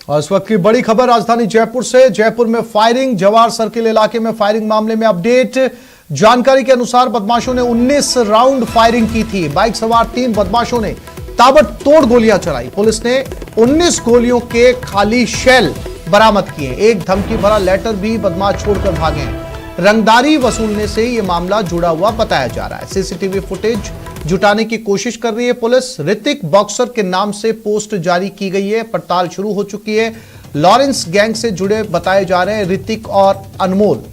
और इस वक्त की बड़ी खबर राजधानी जयपुर से। जयपुर में फायरिंग, जवाहर सर्किल इलाके में फायरिंग मामले में अपडेट। जानकारी के अनुसार बदमाशों ने 19 राउंड फायरिंग की थी। बाइक सवार 3 बदमाशों ने ताबड़तोड़ गोलियां चलाई। पुलिस ने 19 गोलियों के खाली शेल बरामद किए। एक धमकी भरा लेटर भी बदमाश छोड़कर भागे हैं। रंगदारी वसूलने से यह मामला जुड़ा हुआ बताया जा रहा है। सीसीटीवी फुटेज जुटाने की कोशिश कर रही है पुलिस। ऋतिक बॉक्सर के नाम से पोस्ट जारी की गई है। पड़ताल शुरू हो चुकी है। लॉरेंस गैंग से जुड़े बताए जा रहे हैं ऋतिक और अनमोल।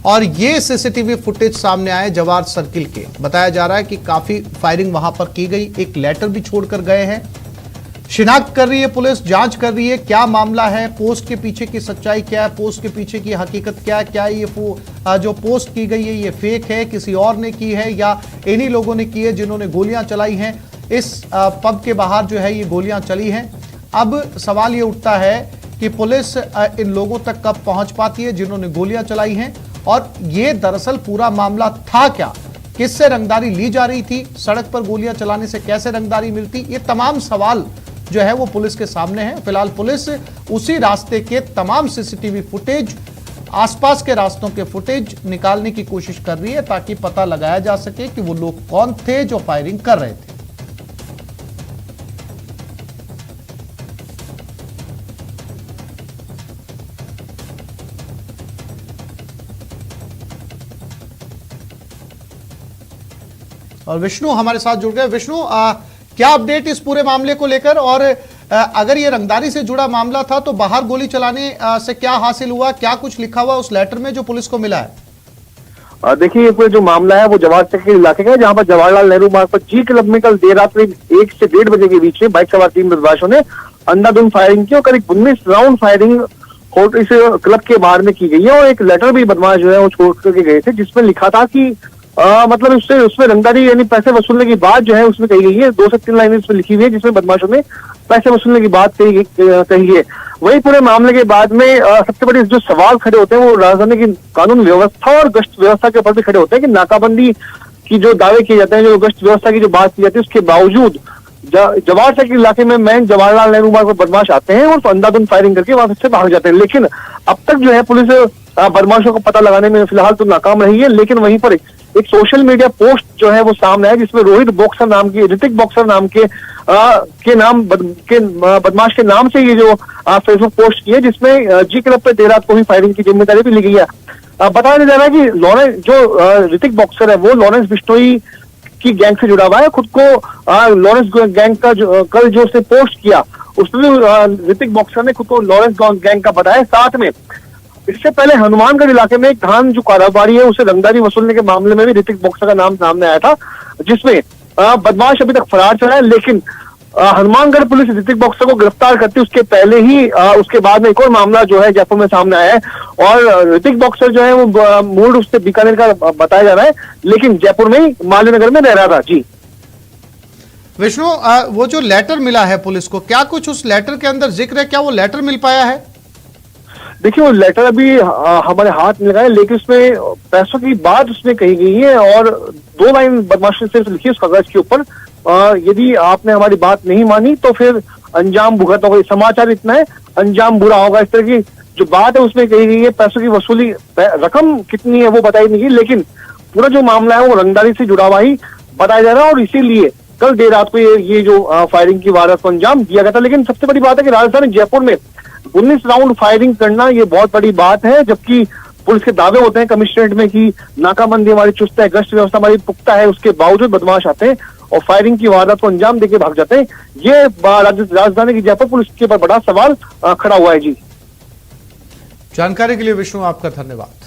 और ये सीसीटीवी फुटेज सामने आए जवाहर सर्किल के। बताया जा रहा है कि काफी फायरिंग वहां पर की गई। एक लेटर भी छोड़कर गए हैं। शिनाख्त कर रही है पुलिस, जांच कर रही है क्या मामला है, पोस्ट के पीछे की सच्चाई क्या है, पोस्ट के पीछे की हकीकत क्या है, क्या ये जो पोस्ट की गई है ये फेक है, किसी और ने की है या इन्हीं लोगों ने की है जिन्होंने गोलियां चलाई हैं। इस पब के बाहर जो है ये गोलियां चली हैं। अब सवाल ये उठता है कि पुलिस इन लोगों तक कब पहुंच पाती है जिन्होंने गोलियां चलाई हैं, और ये दरअसल पूरा मामला था क्या, किससे रंगदारी ली जा रही थी, सड़क पर गोलियां चलाने से कैसे रंगदारी मिलती, ये तमाम सवाल जो है वो पुलिस के सामने है। फिलहाल पुलिस उसी रास्ते के तमाम सीसीटीवी फुटेज, आसपास के रास्तों के फुटेज निकालने की कोशिश कर रही है ताकि पता लगाया जा सके कि वो लोग कौन थे जो फायरिंग कर रहे थे। और विष्णु हमारे साथ जुड़ गए। विष्णु, क्या अपडेट इस पूरे मामले को लेकर, और अगर ये रंगदारी से जुड़ा मामला था तो बाहर गोली चलाने से क्या हासिल हुआ, क्या कुछ लिखा हुआ उस लेटर में जो पुलिस को मिला है? देखिए, ये पूरा जो मामला है वो जवाहर सर्किल इलाके का है, जहां पर जवाहरलाल नेहरू मार्ग पर जी क्लब में कल देर रात 1 से 1:30 बजे के बीच में बाइक सवार 3 बदमाशों ने अंधाधुंध फायरिंग की और करीब 19 राउंड फायरिंग इस क्लब के बाहर में की गई है। और एक लेटर भी बदमाश जो है वो छोड़ करके गए थे जिसमें लिखा था कि मतलब उसमें रंगदारी यानी पैसे वसूलने की बात जो है उसमें कही गई है। 2 से 3 लाइनें इसमें लिखी हुई है जिसमें बदमाशों ने पैसे वसूलने की बात कही है। वही पूरे मामले के बाद में सबसे बड़े जो सवाल खड़े होते हैं वो राजधानी की कानून व्यवस्था और गश्त व्यवस्था के ऊपर भी खड़े होते हैं कि नाकाबंदी की जो दावे किए जाते हैं, जो गश्त व्यवस्था की जो बात की जाती है, उसके बावजूद जवाहर सर्किल इलाके में मैन जवाहरलाल नेहरू मार्ग पर बदमाश आते हैं और अंधाधुंध फायरिंग करके वहां से भाग जाते हैं। लेकिन अब तक जो है पुलिस बदमाशों को पता लगाने में फिलहाल तो नाकाम रही है। लेकिन वहीं पर एक सोशल मीडिया पोस्ट जो है वो सामने है जिसमें ऋतिक बॉक्सर नाम के बदमाश के नाम से ये जो फेसबुक पोस्ट की है, जिसमें जी क्लब पे देर रात को ही फायरिंग की जिम्मेदारी भी ली गई है। बताया जा रहा है कि ऋतिक बॉक्सर है वो लॉरेंस बिश्नोई की गैंग से जुड़ा हुआ है। खुद को लॉरेंस गैंग का कल जो उसने पोस्ट किया उसमें ऋतिक बॉक्सर ने खुद को लॉरेंस गैंग का बताया। साथ में इससे पहले हनुमानगढ़ इलाके में एक धान जो कारोबारी है उसे रंगदारी वसूलने के मामले में भी ऋतिक बॉक्सर का नाम सामने आया था, जिसमें बदमाश अभी तक फरार चला है। लेकिन हनुमानगढ़ पुलिस ऋतिक बॉक्सर को गिरफ्तार करती उसके पहले ही उसके बाद में एक और मामला जो है जयपुर में सामने आया है। और ऋतिक बॉक्सर जो है वो मूल रूप से बीकानेर का बताया जा रहा है, लेकिन जयपुर में ही माल्यनगर में रह रहा था। जी विष्णु, वो जो लेटर मिला है पुलिस को, क्या कुछ उस लेटर के अंदर जिक्र है, क्या वो लेटर मिल पाया है? देखिए, वो लेटर अभी हमारे हाथ में लगा है, लेकिन उसमें पैसों की बात उसमें कही गई है और 2 लाइन बदमाशी सिर्फ लिखी है उस कागज के ऊपर। यदि आपने हमारी बात नहीं मानी तो फिर अंजाम भुगतना होगा। समाचार इतना है, अंजाम बुरा होगा। इस तरह की जो बात है उसमें कही गई है। पैसों की वसूली रकम कितनी है वो बताई नहीं गई, लेकिन पूरा जो मामला है वो रंगदारी से जुड़ा हुआ ही बताया जा रहा है और इसीलिए कल देर रात को ये जो फायरिंग की वारदात को अंजाम दिया गया था। लेकिन सबसे बड़ी बात है कि राजधानी जयपुर में 19 राउंड फायरिंग करना ये बहुत बड़ी बात है, जबकि पुलिस के दावे होते हैं कमिश्नरेट में कि नाकाबंदी हमारी चुस्त है, गश्त व्यवस्था हमारी पुख्ता है, उसके बावजूद बदमाश आते हैं और फायरिंग की वारदात को अंजाम देके भाग जाते हैं। ये राजधानी की जयपुर पुलिस के ऊपर बड़ा सवाल खड़ा हुआ है। जी, जानकारी के लिए विष्णु आपका धन्यवाद।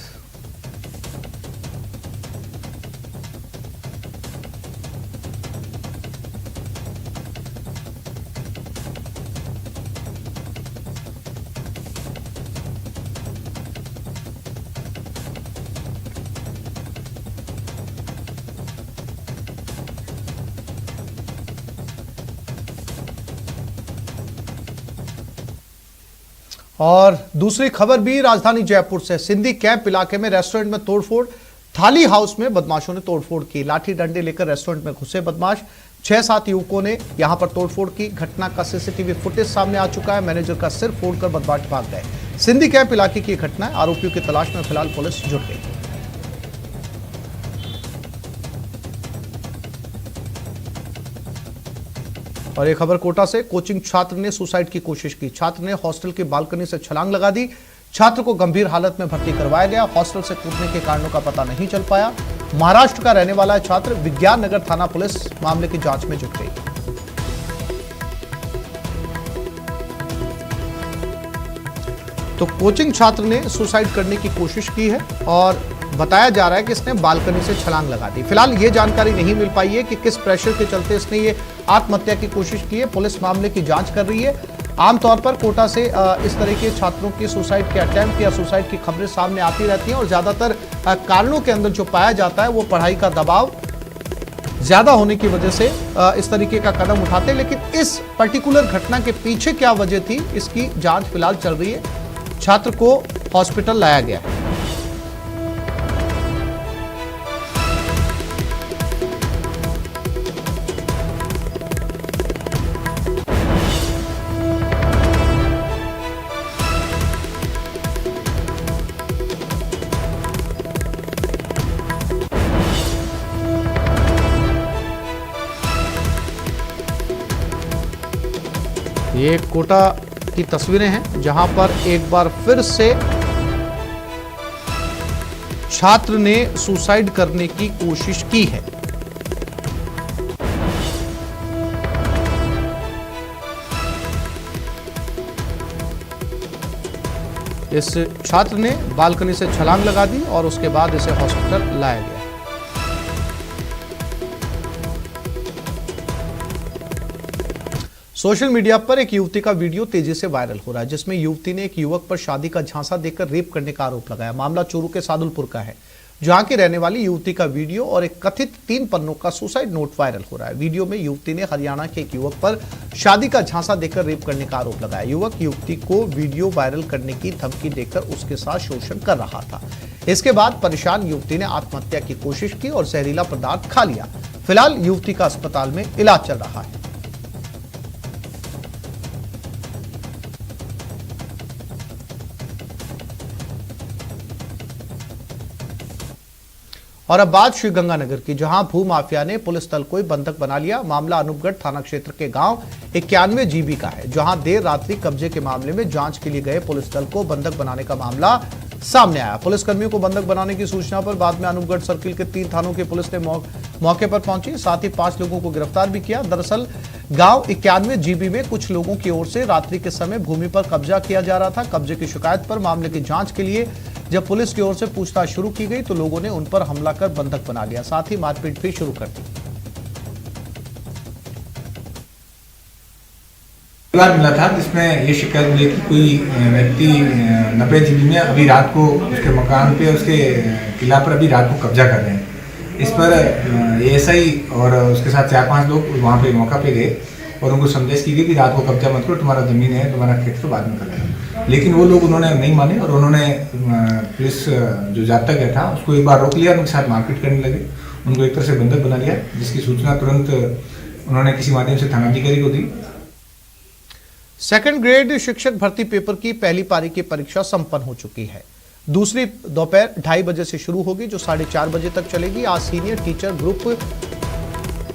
और दूसरी खबर भी राजधानी जयपुर से। सिंधी कैंप इलाके में रेस्टोरेंट में तोड़फोड़, थाली हाउस में बदमाशों ने तोड़फोड़ की। लाठी डंडे लेकर रेस्टोरेंट में घुसे बदमाश, 6-7 युवकों ने यहां पर तोड़फोड़ की। घटना का सीसीटीवी फुटेज सामने आ चुका है। मैनेजर का सिर फोड़कर बदमाश भाग गए। सिंधी कैंप इलाके की घटना है। आरोपियों की तलाश में फिलहाल पुलिस जुट गई। और एक खबर कोटा से, कोचिंग छात्र ने सुसाइड की कोशिश की। छात्र ने हॉस्टल की बालकनी से छलांग लगा दी। छात्र को गंभीर हालत में भर्ती करवाया गया। हॉस्टल से कूदने के कारणों का पता नहीं चल पाया। महाराष्ट्र का रहने वाला छात्र। विज्ञान नगर थाना पुलिस मामले की जांच में जुट गई। तो कोचिंग छात्र ने सुसाइड करने की कोशिश की है और बताया जा रहा है कि इसने बालकनी से छलांग लगा दी। फिलहाल ये जानकारी नहीं मिल पाई है कि किस प्रेशर के चलते इसने ये आत्महत्या की कोशिश की है। पुलिस मामले की जांच कर रही है। आमतौर पर कोटा से इस तरह के छात्रों की सुसाइड के अटेम्प्ट या सुसाइड की खबरें सामने आती रहती हैं और ज्यादातर कारणों के अंदर जो पाया जाता है वो पढ़ाई का दबाव ज्यादा होने की वजह से इस तरीके का कदम उठाते हैं। लेकिन इस पर्टिकुलर घटना के पीछे क्या वजह थी, इसकी जांच फिलहाल चल रही है। छात्र को हॉस्पिटल लाया गया है। ये कोटा की तस्वीरें हैं जहां पर एक बार फिर से छात्र ने सुसाइड करने की कोशिश की है। इस छात्र ने बालकनी से छलांग लगा दी और उसके बाद इसे हॉस्पिटल लाया गया। सोशल मीडिया पर एक युवती का वीडियो तेजी से वायरल हो रहा है, जिसमें युवती ने एक युवक पर शादी का झांसा देकर रेप करने का आरोप लगाया। मामला चूरू के सादुलपुर का है, जहां की रहने वाली युवती का वीडियो और एक कथित 3 पन्नों का सुसाइड नोट वायरल हो रहा है। वीडियो में युवती ने हरियाणा के एक युवक पर शादी का झांसा देकर रेप करने का आरोप लगाया। युवक युवती को वीडियो वायरल करने की धमकी देकर उसके साथ शोषण कर रहा था। इसके बाद परेशान युवती ने आत्महत्या की कोशिश की और जहरीला पदार्थ खा लिया। फिलहाल युवती का अस्पताल में इलाज चल रहा है। और अब बात श्रीगंगानगर की, जहां भूमाफिया ने पुलिस दल को बंधक बना लिया। मामला अनूपगढ़ थाना क्षेत्र के गांव 91 जीबी का है, जहां देर रात्रि कब्जे के मामले में जांच के लिए गए पुलिस दल को बंधक बनाने का मामला सामने आया। पुलिसकर्मियों को बंधक बनाने की सूचना पर बाद में अनूपगढ़ सर्किल के 3 थानों की पुलिस ने मौके पर पहुंची, साथ ही 5 लोगों को गिरफ्तार भी किया। दरअसल गांव 91 जीबी में कुछ लोगों की ओर से रात्रि के समय भूमि पर कब्जा किया जा रहा था। कब्जे की शिकायत पर मामले की जांच के लिए जब पुलिस की ओर से पूछताछ शुरू की गई तो लोगों ने उन पर हमला कर बंधक बना लिया, साथ ही मारपीट भी शुरू कर दी। परिवार मिला था जिसमें ये शिकायत मिली कि कोई व्यक्ति 90 जीबी में अभी रात को उसके मकान पे उसके किला पर अभी रात को कब्जा कर रहे हैं। इस पर एएसआई और उसके साथ 4-5 लोग वहाँ पे मौका पे गए और उनको संदेश की गई कि रात को कब्जा मत करो, तुम्हारा जमीन है, तुम्हारा खेत तो बाद में कर लेना। लेकिन वो लोग उन्होंने नहीं माने और उन्होंने पुलिस जो जाब्ता गया था उसको एक बार रोक लिया, उनके साथ मारपीट करने लगे, उनको एक तरह से बंधक बना लिया, जिसकी सूचना तुरंत उन्होंने किसी माध्यम से थानाधिकारी को दी। सेकंड ग्रेड शिक्षक भर्ती पेपर की पहली पारी की परीक्षा संपन्न हो चुकी है। दूसरी दोपहर 2:30 बजे से शुरू होगी, जो 4:30 बजे तक चलेगी। आज सीनियर टीचर ग्रुप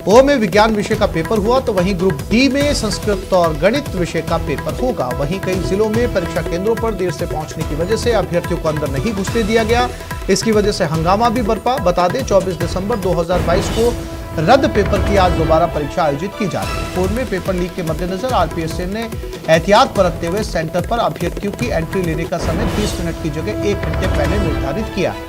ओ में विज्ञान विषय का पेपर हुआ, तो वहीं ग्रुप डी में संस्कृत और गणित विषय का पेपर होगा। वहीं कई जिलों में परीक्षा केंद्रों पर देर से पहुंचने की वजह से अभ्यर्थियों को अंदर नहीं घुसने दिया गया। इसकी वजह से हंगामा भी बरपा। बता दें 24 दिसंबर 2022 को रद्द पेपर की आज दोबारा परीक्षा आयोजित की जा रही है। पूर्व में पेपर लीक के मद्देनजर आरपीएससी ने एहतियात बरतते हुए सेंटर पर अभ्यर्थियों की एंट्री लेने का समय 30 मिनट की जगह 1 घंटे पहले निर्धारित किया है।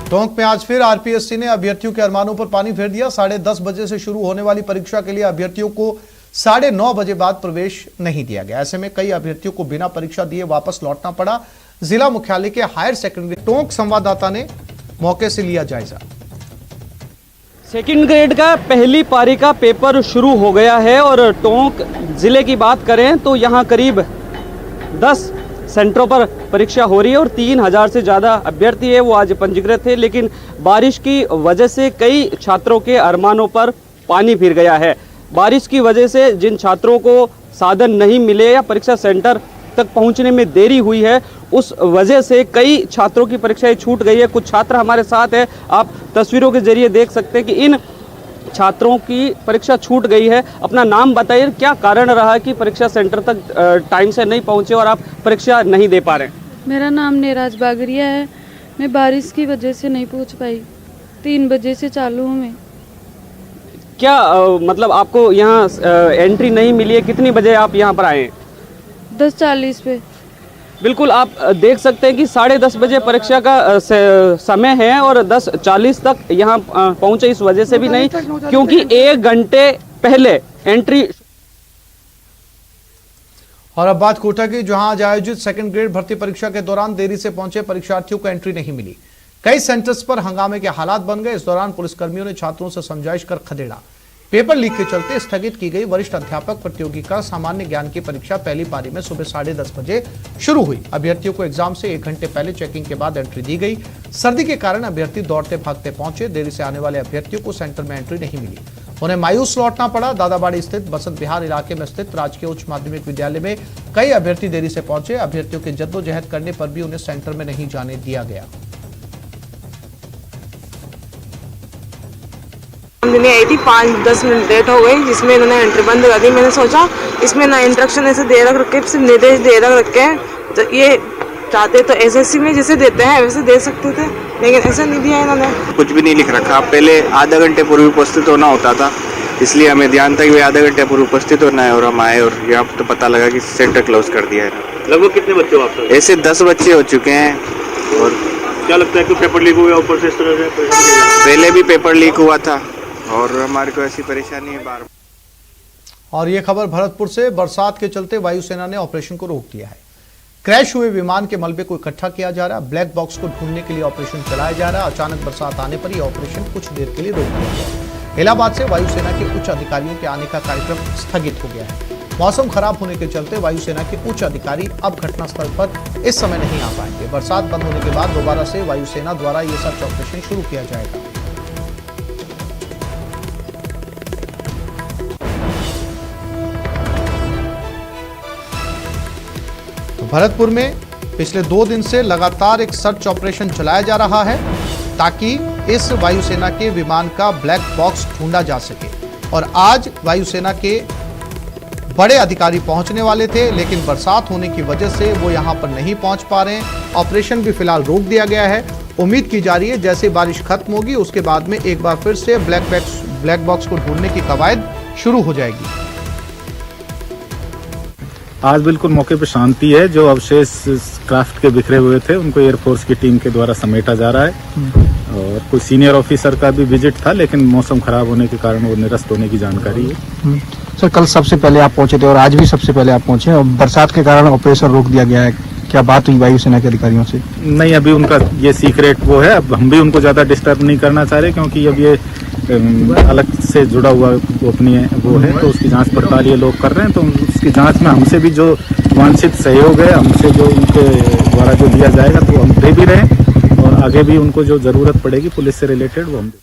टोंक में आज फिर आरपीएससी ने अभ्यर्थियों के अरमानों पर पानी फेर दिया। 10:30 बजे से शुरू होने वाली परीक्षा के लिए अभ्यर्थियों को 9:30 बजे बाद प्रवेश नहीं दिया गया। ऐसे में कई अभ्यर्थियों को बिना परीक्षा दिए वापस लौटना पड़ा। जिला मुख्यालय के हायर सेकेंडरी टोंक संवाददाता ने मौके से लिया जायजा। सेकंड ग्रेड का पहली पारी का पेपर शुरू हो गया है और टोंक जिले की बात करें तो यहाँ करीब 10 सेंटरों पर परीक्षा हो रही है और 3000 से ज़्यादा अभ्यर्थी है वो आज पंजीकृत थे, लेकिन बारिश की वजह से कई छात्रों के अरमानों पर पानी फिर गया है। बारिश की वजह से जिन छात्रों को साधन नहीं मिले या परीक्षा सेंटर तक पहुंचने में देरी हुई है, उस वजह से कई छात्रों की परीक्षाएं छूट गई है। कुछ छात्र हमारे साथ है, आप तस्वीरों के जरिए देख सकते हैं कि इन छात्रों की परीक्षा छूट गई है। अपना नाम बताइए, क्या कारण रहा कि परीक्षा सेंटर तक टाइम से नहीं पहुंचे और आप परीक्षा नहीं दे पा रहे? मेरा नाम नेराज बागरिया है। मैं बारिश की वजह से नहीं पहुंच पाई। 3 बजे से चालू हूँ मैं। क्या मतलब आपको यहाँ एंट्री नहीं मिली है? कितनी बजे आप यहाँ पर आए हैं? 10:40 पे। बिल्कुल, आप देख सकते हैं कि 10:30 बजे परीक्षा का समय है और 10:40 तक यहाँ पहुँचे, इस वजह से भी नहीं क्योंकि 1 घंटे पहले एंट्री। और अब बात कोटा की, जहां आज आयोजित सेकंड ग्रेड भर्ती परीक्षा के दौरान देरी से पहुंचे परीक्षार्थियों को एंट्री नहीं मिली। कई सेंटर्स पर हंगामे के हालात बन गए। इस दौरान पुलिसकर्मियों ने छात्रों से समझाइश कर खदेड़ा। पेपर लीक के चलते स्थगित की गई वरिष्ठ अध्यापक प्रतियोगिता सामान्य ज्ञान की परीक्षा पहली पारी में सुबह 10:30 बजे शुरू हुई। अभ्यर्थियों को एग्जाम से 1 घंटे पहले चेकिंग के बाद एंट्री दी गई। सर्दी के कारण अभ्यर्थी दौड़ते भागते पहुंचे। देरी से आने वाले अभ्यर्थियों को सेंटर में एंट्री नहीं मिली, उन्हें मायूस लौटना पड़ा। दादाबाड़ी स्थित बसंत विहार इलाके में स्थित राजकीय उच्च माध्यमिक विद्यालय में कई अभ्यर्थी देरी से पहुंचे। अभ्यर्थियों के जद्दोजहद करने पर भी उन्हें सेंटर में नहीं जाने दिया गया। दिन आई थी 5-10 मिनट लेट हो गई, जिसमें इन्होंने एंट्री बंद कर दी। मैंने सोचा इसमें ना इंस्ट्रक्शन ऐसे दे रखे, सिर्फ निर्देश दे रखे हैं, तो ये चाहते तो एसएससी में जैसे देते हैं वैसे दे सकते थे, लेकिन ऐसा नहीं दिया इन्होंने। कुछ भी नहीं लिख रखा। पहले आधा घंटे पूर्व उपस्थित होना होता था, इसलिए हमें ध्यान था कि आधा घंटे पूर्व उपस्थित होना है, और हम आए और यहाँ तो पता लगा कि सेंटर क्लोज कर दिया है। लगभग कितने बच्चे आप? ऐसे 10 बच्चे हो चुके हैं। और क्या लगता है कि पेपर लीक हो गया ऊपर से इस तरह से? पहले भी पेपर लीक हुआ था और हमारे को ऐसी परेशानी है बार। और ये खबर भरतपुर से, बरसात के चलते वायुसेना ने ऑपरेशन को रोक दिया है। क्रैश हुए विमान के मलबे को इकट्ठा किया जा रहा है। ब्लैक बॉक्स को ढूंढने के लिए ऑपरेशन चलाया जा रहा है। अचानक बरसात आने पर यह ऑपरेशन कुछ देर के लिए रोक दिया गया। इलाहाबाद से वायुसेना के उच्च अधिकारियों के आने का कार्यक्रम स्थगित हो गया है। मौसम खराब होने के चलते वायुसेना के उच्च अधिकारी अब घटनास्थल पर इस समय नहीं आ पाएंगे। बरसात बंद होने के बाद दोबारा से वायुसेना द्वारा यह सर्च ऑपरेशन शुरू किया जाएगा। भरतपुर में पिछले 2 दिन से लगातार एक सर्च ऑपरेशन चलाया जा रहा है ताकि इस वायुसेना के विमान का ब्लैक बॉक्स ढूंढा जा सके। और आज वायुसेना के बड़े अधिकारी पहुंचने वाले थे, लेकिन बरसात होने की वजह से वो यहां पर नहीं पहुंच पा रहे हैं। ऑपरेशन भी फिलहाल रोक दिया गया है। उम्मीद की जा रही है जैसे बारिश खत्म होगी उसके बाद में एक बार फिर से ब्लैक बॉक्स को ढूंढने की कवायद शुरू हो जाएगी। आज बिल्कुल मौके पर शांति है। जो अवशेष क्राफ्ट के बिखरे हुए थे उनको एयरफोर्स की टीम के द्वारा समेटा जा रहा है, और कोई सीनियर ऑफिसर का भी विजिट था, लेकिन मौसम खराब होने के कारण वो निरस्त होने की जानकारी है। सर, कल सबसे पहले आप पहुंचे थे और आज भी सबसे पहले आप पहुंचे, और बरसात के कारण ऑपरेशन रोक दिया गया है। क्या बात हुई वायुसेना के अधिकारियों से? नहीं, अभी उनका ये सीक्रेट वो है। अब हम भी उनको ज्यादा डिस्टर्ब नहीं करना चाह रहे, क्योंकि अब ये अलग से जुड़ा हुआ गोपनीय वो है, तो उसकी जांच पड़ताल ये लोग कर रहे हैं। तो उसकी जांच में हमसे भी जो वांछित सहयोग है, हमसे जो उनके द्वारा जो दिया जाएगा तो हम दे भी रहे हैं, और आगे भी उनको जो जरूरत पड़ेगी पुलिस से रिलेटेड वो हम दें।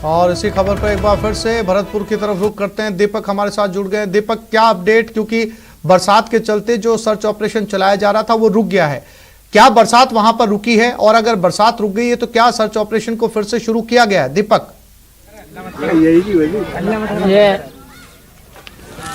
और इसी खबर पर एक बार फिर से भरतपुर की तरफ रुख करते हैं। दीपक हमारे साथ जुड़ गए। दीपक, क्या अपडेट? क्योंकि बरसात के चलते जो सर्च ऑपरेशन चलाया जा रहा था वो रुक गया है। क्या बरसात वहां पर रुकी है, और अगर बरसात रुक गई है तो क्या सर्च ऑपरेशन को फिर से शुरू किया गया है? दीपक,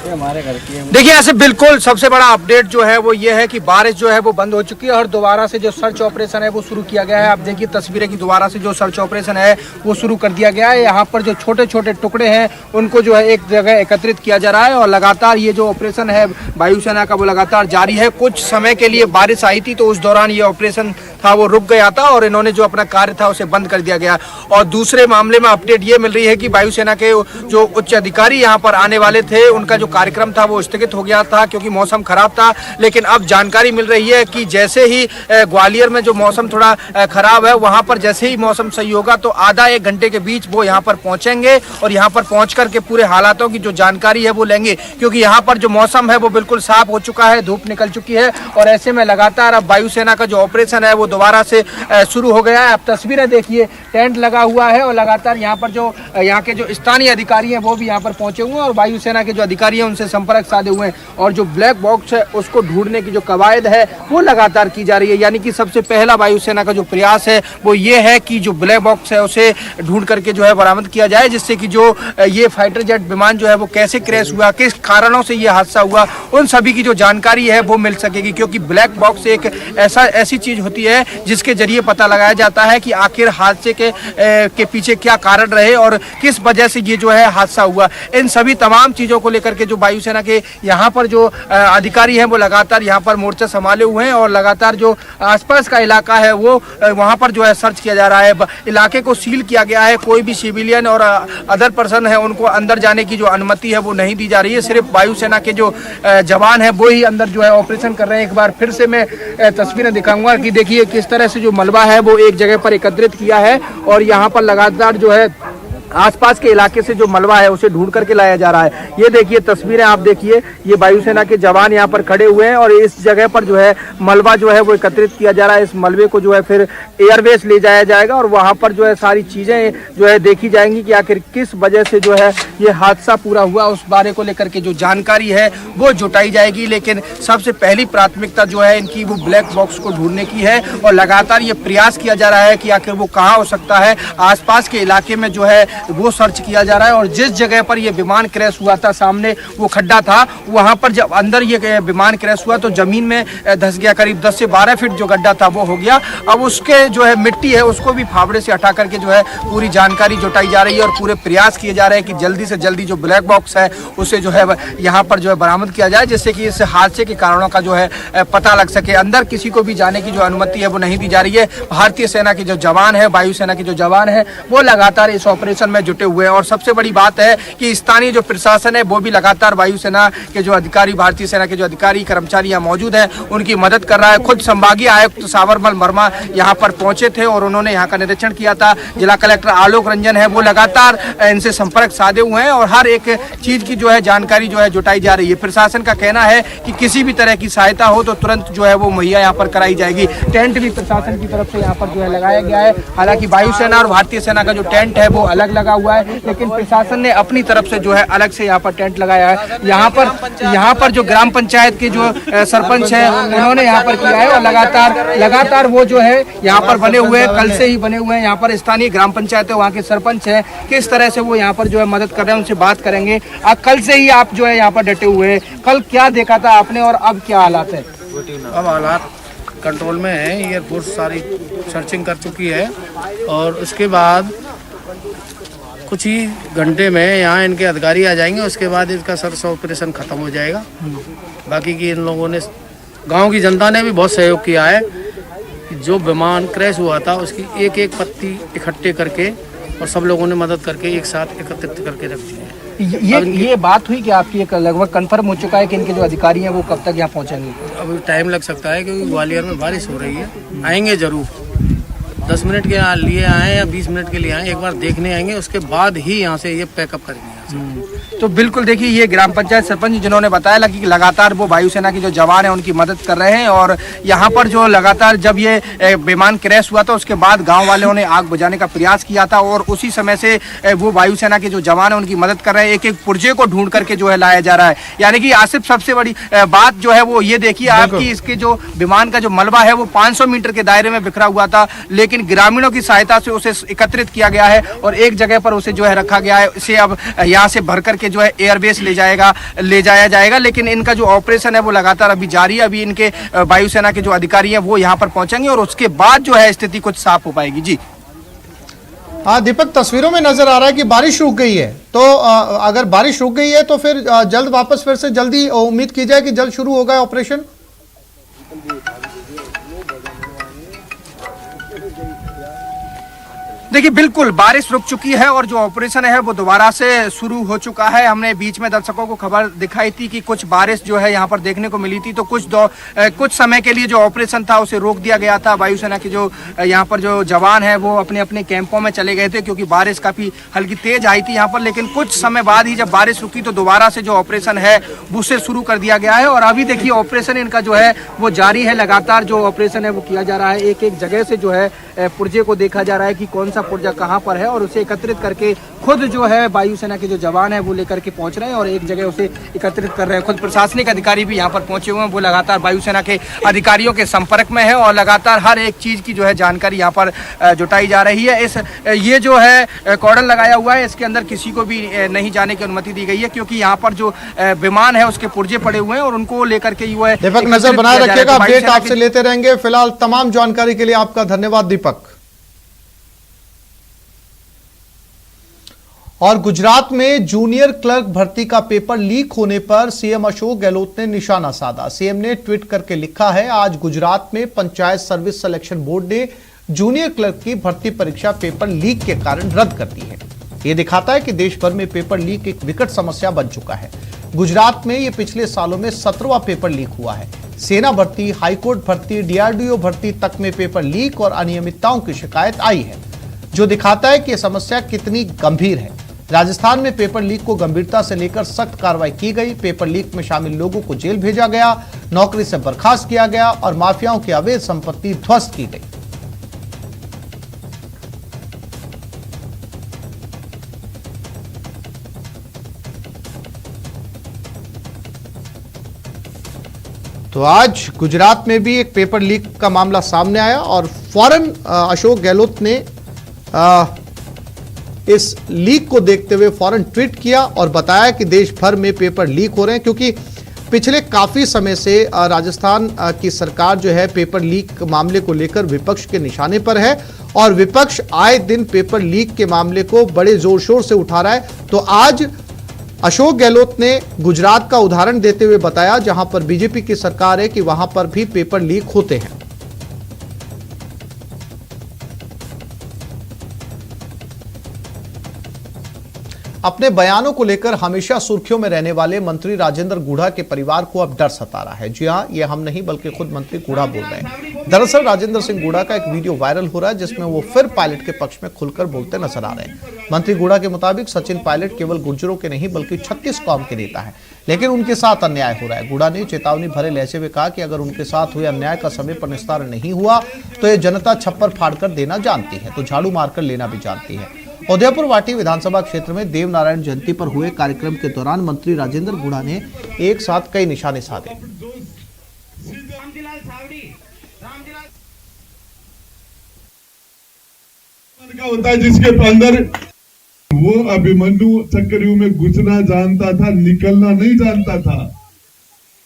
देखिए, ऐसे बिल्कुल सबसे बड़ा अपडेट जो है वो ये है कि बारिश जो है वो बंद हो चुकी है और दोबारा से जो सर्च ऑपरेशन है वो शुरू किया गया है। आप देखिए तस्वीरें की, दोबारा से जो सर्च ऑपरेशन है वो शुरू कर दिया गया है। यहाँ पर जो छोटे छोटे टुकड़े हैं उनको जो है एक जगह एकत्रित किया जा रहा है, और लगातार ये जो ऑपरेशन है वायुसेना का वो लगातार जारी है। कुछ समय के लिए बारिश आई थी तो उस दौरान ये ऑपरेशन था वो रुक गया था और इन्होंने जो अपना कार्य था उसे बंद कर दिया गया। और दूसरे मामले में अपडेट ये मिल रही है कि वायुसेना के जो उच्च अधिकारी यहाँ पर आने वाले थे, उनका जो कार्यक्रम था वो स्थगित हो गया था क्योंकि मौसम खराब था। लेकिन अब जानकारी मिल रही है कि जैसे ही ग्वालियर में जो मौसम थोड़ा खराब है, वहां पर जैसे ही मौसम सही होगा तो आधा एक घंटे के बीच वो यहाँ पर पहुंचेंगे और यहाँ पर पहुंच करके पूरे हालातों की जो जानकारी है वो लेंगे, क्योंकि यहाँ पर जो मौसम है वो बिल्कुल साफ हो चुका है, धूप निकल चुकी है और ऐसे में लगातार अब वायुसेना का जो ऑपरेशन है वो दोबारा से शुरू हो गया है। अब तस्वीरें देखिए, टेंट लगा हुआ है और लगातार यहाँ पर जो यहाँ के जो स्थानीय अधिकारी हैं वो भी यहाँ पर पहुंचे हुए हैं और वायुसेना के जो अधिकारी हैं उनसे संपर्क साधे हुए हैं और जो ब्लैक बॉक्स है उसको ढूंढने की जो कवायद है वो लगातार की जा रही है। यानी कि सबसे पहला वायुसेना का जो प्रयास है वो ये है कि जो ब्लैक बॉक्स है उसे ढूंढ करके जो है बरामद किया जाए, जिससे कि जो ये फाइटर जेट विमान जो है वो कैसे क्रैश हुआ, किस कारणों से ये हादसा हुआ, उन सभी की जो जानकारी है वो मिल सकेगी। क्योंकि ब्लैक बॉक्स एक ऐसी चीज होती है जिसके जरिए पता लगाया जाता है कि आखिर हादसे के पीछे क्या कारण रहे और किस वजह से ये जो है हादसा हुआ। इन सभी तमाम चीजों को लेकर के जो वायुसेना के यहाँ पर जो अधिकारी हैं वो लगातार यहाँ पर मोर्चा संभाले हुए हैं और लगातार जो आसपास का इलाका है वो वहाँ पर जो है सर्च किया जा रहा है। इलाके को सील किया गया है, कोई भी सिविलियन और अदर पर्सन है उनको अंदर जाने की जो अनुमति है वो नहीं दी जा रही है। सिर्फ वायुसेना के जो जवान है वो ही अंदर जो है ऑपरेशन कर रहे हैं। एक बार फिर से मैं तस्वीरें दिखाऊंगा कि देखिए किस तरह से जो मलबा है वो एक जगह पर एकत्रित किया है और यहाँ पर लगातार जो है आसपास के इलाके से जो मलबा है उसे ढूंढ करके लाया जा रहा है। ये देखिए तस्वीरें आप देखिए, ये वायुसेना के जवान यहाँ पर खड़े हुए हैं और इस जगह पर जो है मलबा जो है वो एकत्रित किया जा रहा है। इस मलबे को जो है फिर एयरबेस ले जाया जाएगा और वहाँ पर जो है सारी चीजें जो है देखी जाएंगी कि आखिर किस वजह से जो है ये हादसा पूरा हुआ, उस बारे को लेकर के जो जानकारी है वो जुटाई जाएगी। लेकिन सबसे पहली प्राथमिकता जो है इनकी वो ब्लैक बॉक्स को ढूंढने की है और लगातार ये प्रयास किया जा रहा है कि आखिर वो कहाँ हो सकता है। आसपास के इलाके में जो है वो सर्च किया जा रहा है और जिस जगह पर ये विमान क्रैश हुआ था, सामने वो खड्डा था, वहां पर जब अंदर ये विमान क्रैश हुआ तो जमीन में धंस गया। करीब 10 से 12 फीट जो गड्ढा था वो हो गया। अब उसके जो है मिट्टी है उसको भी फावड़े से हटा करके जो है पूरी जानकारी जुटाई जा रही है और पूरे प्रयास किए जा रहे हैं कि जल्दी से जल्दी जो ब्लैक बॉक्स है उसे जो है यहाँ पर जो है बरामद किया जाए, जिससे कि इस हादसे के कारणों का जो है पता लग सके। अंदर किसी को भी जाने की जो अनुमति है वो नहीं दी जा रही है। भारतीय सेना के जो जवान है, वायुसेना के जो जवान है वो लगातार इस ऑपरेशन में जुटे हुए हैं और सबसे बड़ी बात है कि स्थानीय जो प्रशासन है वो भी लगातार वायुसेना के जो अधिकारी, भारतीय सेना के जो अधिकारी कर्मचारी यहाँ मौजूद हैं उनकी मदद कर रहा है। खुद संभागीय आयुक्त साबरमल वर्मा यहाँ पर पहुंचे थे और उन्होंने यहाँ का निरीक्षण किया था। जिला कलेक्टर आलोक रंजन है वो लगातार इनसे संपर्क साधे हुए हैं और हर एक चीज की जो है जानकारी जो है जुटाई जा रही है। प्रशासन का कहना है कि किसी भी तरह की सहायता हो तो तुरंत जो है वो मुहैया यहाँ पर कराई जाएगी। टेंट भी प्रशासन की तरफ से यहाँ पर जो है लगाया गया है। हालांकि वायुसेना और भारतीय सेना का जो टेंट है वो अलग लगा हुआ है, लेकिन प्रशासन ने अपनी तरफ से जो है अलग से यहाँ पर टेंट लगाया है। यहाँ पर जो ग्राम पंचायत के जो सरपंच है उन्होंने यहाँ पर किया है और लगातार वो जो है यहाँ पर बने हुए हैं, कल से ही बने हुए हैं। यहाँ पर स्थानीय ग्राम पंचायत है, वहाँ के सरपंच है, किस तरह से वो यहाँ पर जो है मदद कर रहे हैं उनसे बात करेंगे। कल से ही आप जो है यहाँ पर डटे हुए हैं, कल क्या देखा था आपने और अब क्या हालात है? अब हालात कंट्रोल में है, एयरफोर्स सारी सर्चिंग कर चुकी है और उसके बाद कुछ ही घंटे में यहाँ इनके अधिकारी आ जाएंगे। उसके बाद इसका सर्च ऑपरेशन खत्म हो जाएगा। बाकी की इन लोगों ने, गांव की जनता ने भी बहुत सहयोग किया है कि जो विमान क्रैश हुआ था उसकी एक एक पत्ती इकट्ठे करके और सब लोगों ने मदद करके एक साथ एकत्रित करके रख दी है। ये बात हुई कि आपकी एक लगभग कंफर्म हो चुका है कि इनके जो अधिकारी हैं वो कब तक यहाँ पहुँचेंगे? अभी टाइम लग सकता है क्योंकि ग्वालियर में बारिश हो रही है। आएंगे जरूर, 10 मिनट के लिए आए या 20 मिनट के लिए आए, एक बार देखने आएंगे, उसके बाद ही यहाँ से ये पैकअप करेंगे। तो बिल्कुल देखिए, ये ग्राम पंचायत सरपंच जिन्होंने बताया कि लगातार वो वायुसेना के जो जवान हैं उनकी मदद कर रहे हैं और यहाँ पर जो लगातार जब ये विमान क्रैश हुआ था उसके बाद गांव वालों ने आग बुझाने का प्रयास किया था और उसी समय से वो वायुसेना के जो जवान हैं उनकी मदद कर रहे हैं। एक एक पुर्जे को ढूंढ करके जो है लाया जा रहा है। यानी कि आसिफ, सबसे बड़ी बात जो है वो ये देखिए आपकी, इसके जो विमान का जो मलबा है वो 500 मीटर के दायरे में बिखरा हुआ था, लेकिन ग्रामीणों की सहायता से उसे एकत्रित किया गया है और एक जगह पर उसे जो है रखा गया है। इसे अब यहाँ से भर करके जो है एयरबेस ले जाया जाएगा। लेकिन इनका जो ऑपरेशन है वो लगातार अभी जारी है। अभी इनके वायुसेना के जो अधिकारी हैं वो यहाँ पर पहुंचेंगे और उसके बाद जो है स्थिति कुछ साफ हो पाएगी। जी हाँ दीपक, तस्वीरों में नजर आ रहा है कि बारिश रुक गई है, तो अगर बारिश रुक गई है तो फिर जल्द वापस फिर से जल्दी उम्मीद की जाए कि जल्द शुरू होगा ऑपरेशन। देखिए बिल्कुल बारिश रुक चुकी है और जो ऑपरेशन है वो दोबारा से शुरू हो चुका है। हमने बीच में दर्शकों को खबर दिखाई थी कि कुछ बारिश जो है यहाँ पर देखने को मिली थी, तो कुछ समय के लिए जो ऑपरेशन था उसे रोक दिया गया था। वायुसेना के जो यहाँ पर जो जवान है वो अपने अपने कैंपों में चले गए थे क्योंकि बारिश काफी हल्की तेज आई थी यहाँ पर। लेकिन कुछ समय बाद ही जब बारिश रुकी तो दोबारा से जो ऑपरेशन है वो उसे शुरू कर दिया गया है। और अभी देखिए ऑपरेशन इनका जो है वो जारी है, लगातार जो ऑपरेशन है वो किया जा रहा है। एक एक जगह से जो है पुर्जे को देखा जा रहा है कि कौन सा पुर्जा कहां पर है और उसे एकत्रित करके खुद जो है वायुसेना के जो जवान है वो लेकर के पहुंच रहे हैं और एक जगह उसे एकत्रित कर रहे हैं। खुद प्रशासनिक अधिकारी भी यहां पर पहुंचे हुए हैं, वो लगातार वायुसेना के अधिकारियों के संपर्क में है और लगातार हर एक चीज की जो है जानकारी यहां पर जुटाई जा रही है। ये जो है कॉर्डन लगाया हुआ है, इसके अंदर किसी को भी नहीं जाने की अनुमति दी गई है क्योंकि यहाँ पर जो विमान है उसके पुर्जे पड़े हुए हैं और उनको लेकर के ही वो है। दीपक नजर बनाए रखिएगा, अपडेट आपसे लेते रहेंगे। फिलहाल तमाम जानकारी के लिए आपका धन्यवाद दीपक। और गुजरात में जूनियर क्लर्क भर्ती का पेपर लीक होने पर सीएम अशोक गहलोत ने निशाना साधा। सीएम ने ट्वीट करके लिखा है, आज गुजरात में पंचायत सर्विस सिलेक्शन बोर्ड ने जूनियर क्लर्क की भर्ती परीक्षा पेपर लीक के कारण रद्द कर दी है। यह दिखाता है कि देश भर में पेपर लीक एक विकट समस्या बन चुका है। गुजरात में यह पिछले सालों में 17वां पेपर लीक हुआ है। सेना भर्ती, हाईकोर्ट भर्ती, डीआरडीओ भर्ती तक में पेपर लीक और अनियमितताओं की शिकायत आई है, जो दिखाता है कि यह समस्या कितनी गंभीर है। राजस्थान में पेपर लीक को गंभीरता से लेकर सख्त कार्रवाई की गई। पेपर लीक में शामिल लोगों को जेल भेजा गया, नौकरी से बर्खास्त किया गया और माफियाओं की अवैध संपत्ति ध्वस्त की गई। तो आज गुजरात में भी एक पेपर लीक का मामला सामने आया और फौरन अशोक गहलोत ने इस लीक को देखते हुए फौरन ट्वीट किया और बताया कि देश भर में पेपर लीक हो रहे हैं, क्योंकि पिछले काफी समय से राजस्थान की सरकार जो है पेपर लीक मामले को लेकर विपक्ष के निशाने पर है और विपक्ष आए दिन पेपर लीक के मामले को बड़े जोर शोर से उठा रहा है। तो आज अशोक गहलोत ने गुजरात का उदाहरण देते हुए बताया, जहां पर बीजेपी की सरकार है, कि वहां पर भी पेपर लीक होते हैं। अपने बयानों को लेकर हमेशा सुर्खियों में रहने वाले मंत्री राजेंद्र गुढ़ा के परिवार को अब डर सता रहा है। जी हां, ये हम नहीं बल्कि खुद मंत्री गुढ़ा बोल रहे हैं। दरअसल राजेंद्र सिंह गुढ़ा का एक वीडियो वायरल हो रहा है जिसमें वो फिर पायलट के पक्ष में खुलकर बोलते नजर आ रहे हैं। मंत्री गुढ़ा के मुताबिक सचिन पायलट केवल गुर्जरों के नहीं बल्कि 36 कौम के नेता है, लेकिन उनके साथ अन्याय हो रहा है। गुढ़ा ने चेतावनी भरे लहजे में कहा कि अगर उनके साथ हुए अन्याय का समय पर निस्तारण नहीं हुआ तो ये जनता छप्पर फाड़कर देना जानती है, तो झाड़ू मारकर लेना भी जानती है। उदयपुर वाटी विधानसभा क्षेत्र में देवनारायण जयंती पर हुए कार्यक्रम के दौरान मंत्री राजेंद्र गुढ़ा ने एक साथ कई निशाने साधे। होता है जिसके अंदर वो अभिमन्यु चक्रव्यूह में घुसना जानता था, निकलना नहीं जानता था।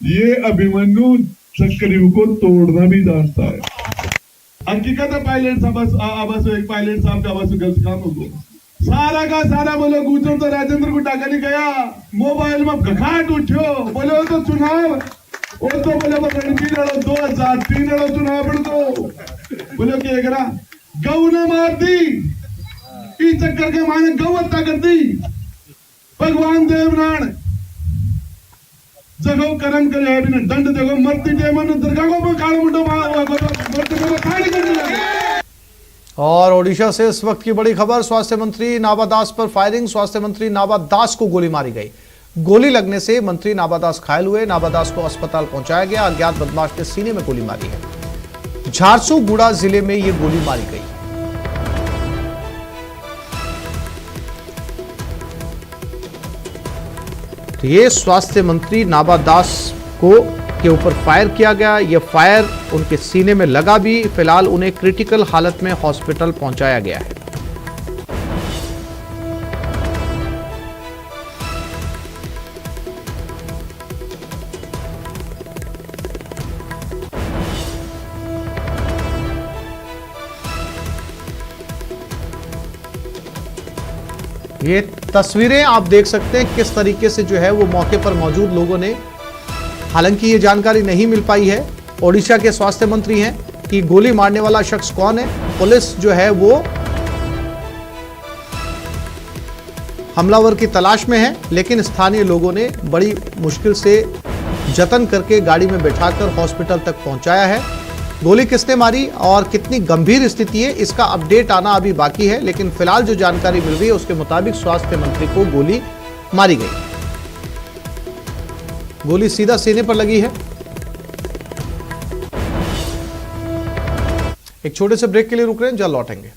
ये अभिमन्यु चक्रव्यूह को तोड़ना भी जानता है। हकीकत है पायलट साहब एक पायलट साहब का बस गलत काम हो गया। सारा का सारा बोलो गुजर तो राजेंद्र को टाका नहीं गया, मोबाइल में घखाट उठ्यो, बोले तो चुनाव वो तो बोले रणजी लड़ो 2003 लड़ो चुनाव पड़ तो बोले कि करा गऊ ने मार दी, इस चक्कर के माने गऊ हत्या कर दी। भगवान देवनारायण जगो कर्म करे है दंड देखो मरती मन दुर्गा को कालो मुंडो और ओडिशा से इस वक्त की बड़ी खबर, स्वास्थ्य मंत्री नाभा दास पर फायरिंग। स्वास्थ्य मंत्री नाभा दास को गोली मारी गई। गोली लगने से मंत्री नाभा दास घायल हुए। नाभा दास को अस्पताल पहुंचाया गया। अज्ञात बदमाश ने सीने में गोली मारी है। झारसुगुड़ा जिले में यह गोली मारी गई। तो ये स्वास्थ्य मंत्री नाभा दास को के ऊपर फायर किया गया। यह फायर उनके सीने में लगा भी। फिलहाल उन्हें क्रिटिकल हालत में हॉस्पिटल पहुंचाया गया है। ये तस्वीरें आप देख सकते हैं किस तरीके से जो है वो मौके पर मौजूद लोगों ने, हालांकि ये जानकारी नहीं मिल पाई है ओडिशा के स्वास्थ्य मंत्री हैं कि गोली मारने वाला शख्स कौन है। पुलिस जो है वो हमलावर की तलाश में है, लेकिन स्थानीय लोगों ने बड़ी मुश्किल से जतन करके गाड़ी में बैठाकर हॉस्पिटल तक पहुंचाया है। गोली किसने मारी और कितनी गंभीर स्थिति है, इसका अपडेट आना अभी बाकी है, लेकिन फिलहाल जो जानकारी मिल रही है उसके मुताबिक स्वास्थ्य मंत्री को गोली मारी गई। गोली सीधा सीने पर लगी है। एक छोटे से ब्रेक के लिए रुक रहे हैं, जल्द लौटेंगे।